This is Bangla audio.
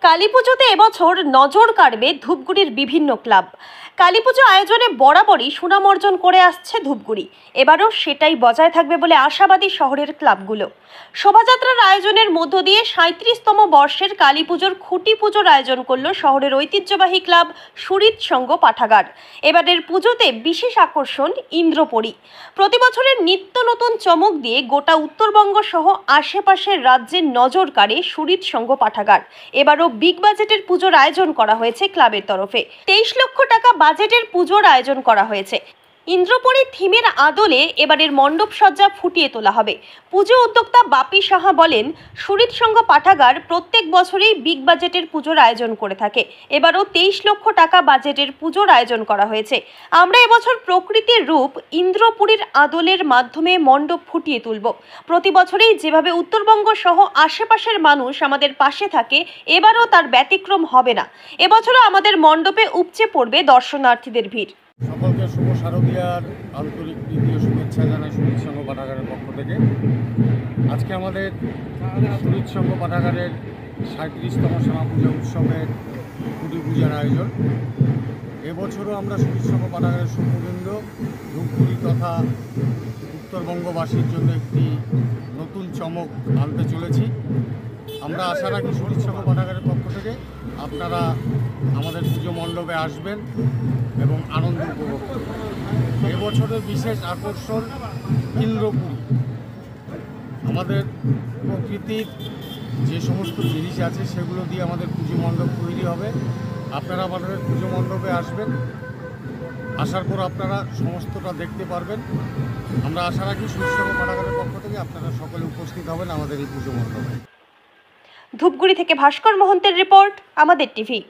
কালীপুজোতে এবছর নজর কাড়বে ধূপগুড়ির বিভিন্ন ক্লাব। কালীপুজো আয়োজনে বরাবরই সুনাম অর্জন করে আসছে ধূপগুড়ি। এবারও সেটাই বজায় থাকবে বলে আশাবাদী শহরের ক্লাবগুলো। শোভাযাত্রার আয়োজনের মধ্য দিয়ে ৩৭তম বর্ষের কালীপুজোর খুঁটি পুজোর আয়োজন করল শহরের ঐতিহ্যবাহী ক্লাব সুরিত সংঘ পাঠাগার। এবারের পুজোতে বিশেষ আকর্ষণ ইন্দ্রপরী। প্রতি বছরের নিত্য নতুন চমক দিয়ে গোটা উত্তরবঙ্গ সহ আশেপাশের রাজ্যের নজর কাড়ে সুরিত সংঘ পাঠাগার। এবারও বিগ বাজেটের পুজোর আয়োজন করা হয়েছে ক্লাবের তরফে। 23 লক্ষ টাকা বাজেটের পুজোর আয়োজন করা হয়েছে। ইন্দ্রপরী থিমের আদলে এবারের মণ্ডপ সজ্জা ফুটিয়ে তোলা হবে। পুজো উদ্যোক্তা বাপি সাহা বলেন, সুরিত সংঘ পাঠাগার প্রত্যেক বছরেই বিগ বাজেটের পুজোর আয়োজন করে থাকে। এবারও 23 লক্ষ টাকা বাজেটের পুজোর আয়োজন করা হয়েছে। আমরা এবছর প্রকৃতির রূপ ইন্দ্রপুরীর আদলের মাধ্যমে মণ্ডপ ফুটিয়ে তুলব। প্রতি বছরেই যেভাবে উত্তরবঙ্গ সহ আশেপাশের মানুষ আমাদের পাশে থাকে, এবারও তার ব্যতিক্রম হবে না। এবছরও আমাদের মণ্ডপে উপচে পড়বে দর্শনার্থীদের ভিড়। সকলকে শুভ শারদীয়ার আন্তরিক প্রীতি ও শুভেচ্ছা জানাই সুরিত সংঘ পাঠাগারের পক্ষ থেকে। আজকে আমাদের সুরিত সংঘ পাঠাগারের ৩৭তম শ্যামা পূজা উৎসবের খুঁটি পূজার আয়োজন। এবছরও আমরা সুরিত সংঘ পাঠাগারের সূর্যবৃন্দ ধূপগুড়ি তথা উত্তরবঙ্গবাসীর জন্য একটি নতুন চমক আনতে চলেছি। আমরা আশা রাখি সুরিত সংঘ পাঠাগারের পক্ষ থেকে আপনারা আমাদের পুজো মণ্ডপে আসবেন এবং আনন্দ উপভোগ করবেন। এবছরের বিশেষ আকর্ষণ ইন্দ্রপুরী। আমাদের প্রকৃতির যে সমস্ত জিনিস আছে সেগুলো দিয়ে আমাদের পুজো মণ্ডপ তৈরি হবে। আপনারা আমাদের পুজো মণ্ডপে আসবেন, আসার পর আপনারা সমস্তটা দেখতে পারবেন। আমরা আশা রাখি সুরিত সংঘ পাঠাগারের পক্ষ থেকে আপনারা সকলে উপস্থিত হবেন আমাদের এই পুজো মণ্ডপে। ধূপগুড়ি থেকে ভাস্কর মহন্তের রিপোর্ট, আমাদের টিভি।